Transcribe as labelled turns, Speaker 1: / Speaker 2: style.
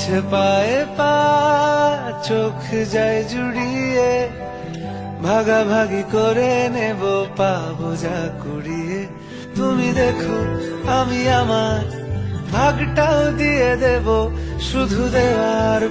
Speaker 1: চলছে পায়ে পা, চোখ যায় জুড়িয়ে, ভাগাভাগি করে নেব পাবো যা কুড়িয়ে। তুমি দেখো আমি আমার ভাগটাও দিয়ে দেব, শুধু দেওয়ার